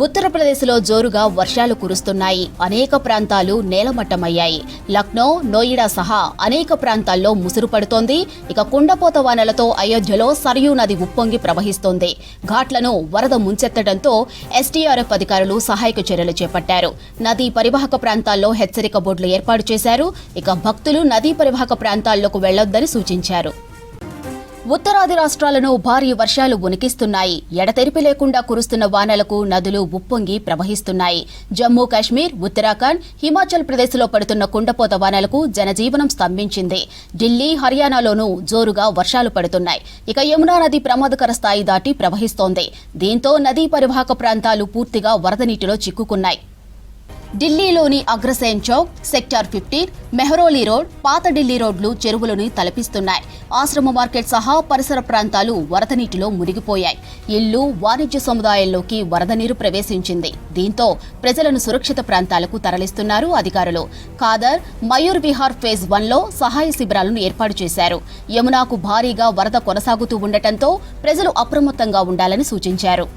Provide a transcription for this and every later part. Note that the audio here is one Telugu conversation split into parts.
ఉత్తరప్రదేశ్లో జోరుగా వర్షాలు కురుస్తున్నాయి. అనేక ప్రాంతాలు నేలమట్టమయ్యాయి. లక్నో, నోయిడా సహా అనేక ప్రాంతాల్లో ముసురు పడుతోంది. ఇక కుండపోత వానలతో అయోధ్యలో సరయూ నది ఉప్పొంగి ప్రవహిస్తోంది. ఘాట్లను వరద ముంచెత్తడంతో ఎస్డీఆర్ఎఫ్ అధికారులు సహాయక చర్యలు చేపట్టారు. నదీ పరివాహక ప్రాంతాల్లో హెచ్చరిక బోర్డులు ఏర్పాటు చేశారు. ఇక భక్తులు నదీ పరివాహక ప్రాంతాల్లోకి వెళ్లొద్దని సూచించారు. ఉత్తరాది రాష్ట్రాలను భారీ వర్షాలు ఉనికిస్తున్నాయి. ఎడతెరిపి లేకుండా కురుస్తున్న వానలకు నదులు ఉప్పొంగి ప్రవహిస్తున్నాయి. జమ్మూ కాశ్మీర్, ఉత్తరాఖండ్, హిమాచల్ ప్రదేశ్లో పడుతున్న కుండపోత వానలకు జనజీవనం స్తంభించింది. ఢిల్లీ, హర్యానాలోనూ జోరుగా వర్షాలు పడుతున్నాయి. ఇక యమునా నది ప్రమాదకర స్థాయి దాటి ప్రవహిస్తోంది. దీంతో నదీ పరివాహక ప్రాంతాలు పూర్తిగా వరద నీటిలో చిక్కుకున్నాయి. ఢిల్లీలోని అగ్రసేన్ చౌక్, సెక్టార్ 15, మెహ్రోలీ రోడ్, పాత ఢిల్లీ రోడ్లు చెరువులను తలపిస్తున్నాయి. ఆశ్రమ మార్కెట్ సహా పరిసర ప్రాంతాలు వరద నీటిలో మునిగిపోయాయి. ఇళ్లు, వాణిజ్య సముదాయాల్లోకి వరద నీరు ప్రవేశించింది. దీంతో ప్రజలను సురక్షిత ప్రాంతాలకు తరలిస్తున్నారు అధికారులు. ఖాదర్, మయూర్ విహార్ ఫేజ్ 1లో సహాయ శిబిరాలను ఏర్పాటు చేశారు. యమునాకు భారీగా వరద కొనసాగుతూ ఉండటంతో ప్రజలు అప్రమత్తంగా ఉండాలని సూచించారు.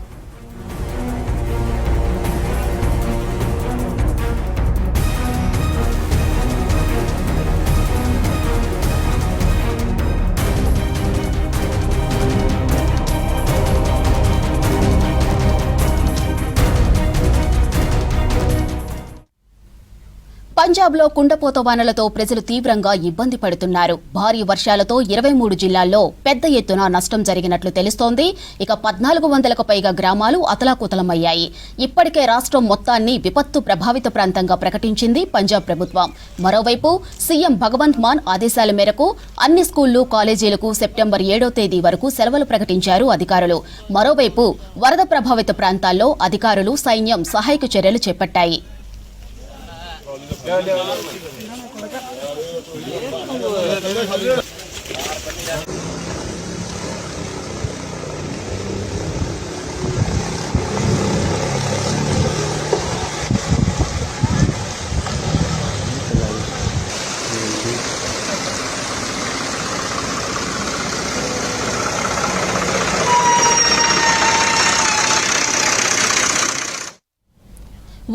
పంజాబ్లో కుండపోత వానలతో ప్రజలు తీవ్రంగా ఇబ్బంది పడుతున్నారు. భారీ వర్షాలతో 23 జిల్లాల్లో పెద్ద ఎత్తున నష్టం జరిగినట్లు తెలుస్తోంది. ఇక 1400కు పైగా గ్రామాలు అతలాకుతలమయ్యాయి. ఇప్పటికే రాష్ట్రం మొత్తాన్ని విపత్తు ప్రభావిత ప్రాంతంగా ప్రకటించింది పంజాబ్ ప్రభుత్వం. మరోవైపు సీఎం భగవంత్ మాన్ ఆదేశాల మేరకు అన్ని స్కూళ్లు, కాలేజీలకు సెప్టెంబర్ 7వ తేదీ వరకు సెలవులు ప్రకటించారు అధికారులు. మరోవైపు వరద ప్రభావిత ప్రాంతాల్లో అధికారులు, సైన్యం సహాయక చర్యలు చేపట్టాయి.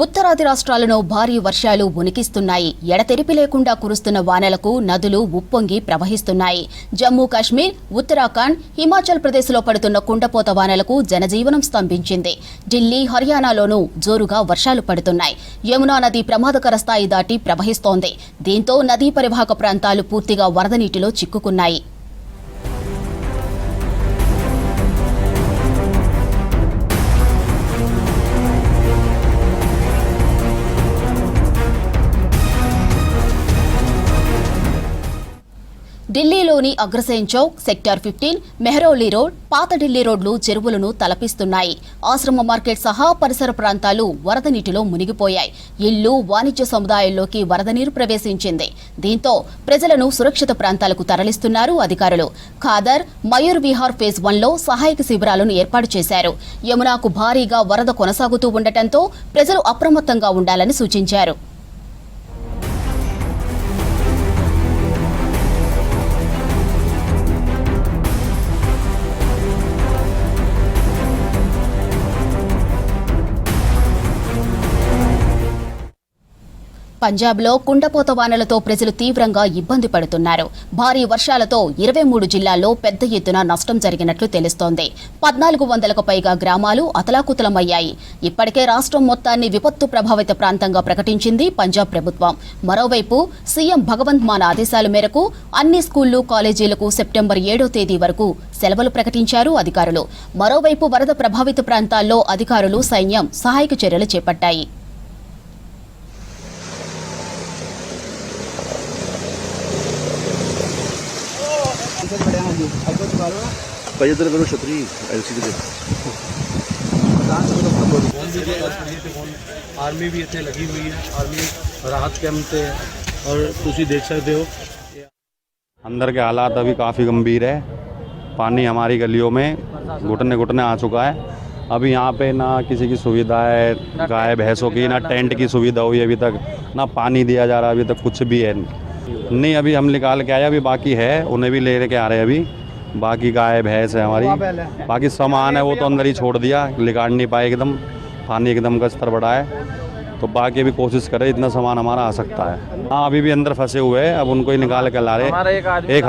ఉత్తరాది రాష్ట్రాలను భారీ వర్షాలు ఉనికిస్తున్నాయి. ఎడతెరిపి లేకుండా కురుస్తున్న వానలకు నదులు ఉప్పొంగి ప్రవహిస్తున్నాయి. జమ్మూ కాశ్మీర్, ఉత్తరాఖండ్, హిమాచల్ ప్రదేశ్లో పడుతున్న కుండపోత వానలకు జనజీవనం స్తంభించింది. ఢిల్లీ, హర్యానాలోనూ జోరుగా వర్షాలు పడుతున్నాయి. యమునా నది ప్రమాదకర స్థాయి దాటి ప్రవహిస్తోంది. దీంతో నదీ పరివాహక ప్రాంతాలు పూర్తిగా వరద నీటిలో చిక్కుకున్నాయి. ఢిల్లీలోని అగ్రసేన్ చౌక్, సెక్టార్ 15, మెహ్రోలీ రోడ్, పాత ఢిల్లీ రోడ్లు చెరువులను తలపిస్తున్నాయి. ఆశ్రమ మార్కెట్ సహా పరిసర ప్రాంతాలు వరద నీటిలో మునిగిపోయాయి. ఇళ్లు, వాణిజ్య సముదాయాల్లోకి వరద నీరు ప్రవేశించింది. దీంతో ప్రజలను సురక్షిత ప్రాంతాలకు తరలిస్తున్నారు అధికారులు. ఖాదర్, మయూర్ విహార్ ఫేజ్ 1లో సహాయక శిబిరాలను ఏర్పాటు చేశారు. యమునాకు భారీగా వరద కొనసాగుతూ ఉండటంతో ప్రజలు అప్రమత్తంగా ఉండాలని సూచించారు. పంజాబ్లో కుండపోత వానలతో ప్రజలు తీవ్రంగా ఇబ్బంది పడుతున్నారు. భారీ వర్షాలతో 23 జిల్లాల్లో పెద్ద ఎత్తున నష్టం జరిగినట్లు తెలుస్తోంది. 1400కు పైగా గ్రామాలు అతలాకుతలమయ్యాయి. ఇప్పటికే రాష్ట్రం మొత్తాన్ని విపత్తు ప్రభావిత ప్రాంతంగా ప్రకటించింది పంజాబ్ ప్రభుత్వం. మరోవైపు సీఎం భగవంత్ మాన్ ఆదేశాల మేరకు అన్ని స్కూళ్లు, కాలేజీలకు సెప్టెంబర్ 7వ తేదీ వరకు సెలవులు ప్రకటించారు అధికారులు. మరోవైపు వరద ప్రభావిత ప్రాంతాల్లో అధికారులు, సైన్యం సహాయక చర్యలు చేపట్టాయి. करो छतरी आर्मी भी इतने लगी हुई है, आर्मी राहत कैंप से और तुसी देख सकते हो अंदर के हालात अभी काफ़ी गंभीर है। पानी हमारी गलियों में घुटने घुटने आ चुका है। अभी यहाँ पे ना किसी की सुविधा है, गाय भैंसों की, ना टेंट की सुविधा हुई अभी तक, ना पानी दिया जा रहा अभी तक, कुछ भी है नहीं। अभी हम निकाल के आए, अभी बाकी है, उन्हें भी ले के आ रहे हैं अभी। बाकी गाय भैंस है हमारी, बाकी सामान है वो तो अंदर ही छोड़ दिया, निकाल नहीं पाए एकदम। पानी एकदम का स्तर बढ़ा है, तो बाकी भी कोशिश करें इतना सामान हमारा आ सकता है। हाँ अभी भी अंदर फंसे हुए हैं, अब उनको ही निकाल के ला रहे। एक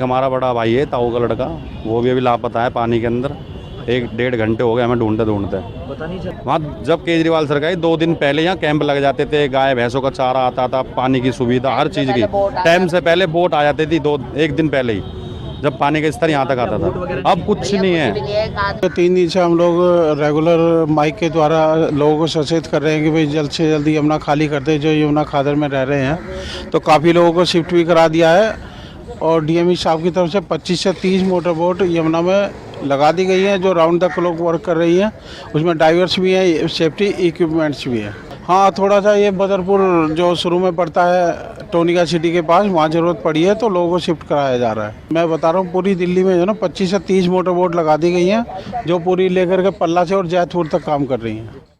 हमारा बड़ा भाई है ताऊ का लड़का, वो भी अभी लापता है पानी के अंदर। 1-1.5 घंटे हो गए हमें ढूंढते वहाँ। जब केजरीवाल सरकार आई 2 दिन पहले यहाँ कैंप लग जाते थे, गाय भैंसों का चारा आता था, पानी की सुविधा हर चीज़ की टाइम से पहले बोट आ जाती थी 1 दिन पहले ही, जब पानी का स्तर यहाँ तक आता था। अब कुछ नहीं है। 3 दिन से हम लोग रेगुलर माइक के द्वारा लोगों को सचेत कर रहे हैं कि भाई जल्द से जल्द यमुना खाली कर दे, जो यमुना खादर में रह रहे हैं। तो काफ़ी लोगों को शिफ्ट भी करा दिया है और डीएमई साहब की तरफ से 25 से 30 मोटर बोट यमुना में लगा दी गई हैं, जो राउंड द क्लॉक वर्क कर रही हैं। उसमें डाइवर्स भी हैं, सेफ्टी इक्विपमेंट्स भी हैं। हाँ थोड़ा सा ये बदरपुर जो शुरू में पड़ता है टोनिका सिटी के पास, वहाँ ज़रूरत पड़ी है तो लोगों को शिफ्ट कराया जा रहा है। मैं बता रहा हूँ पूरी दिल्ली में जो ना 25 से 30 मोटर बोट लगा दी गई हैं, जो पूरी लेकर के पल्ला से और जैतपुर तक काम कर रही हैं।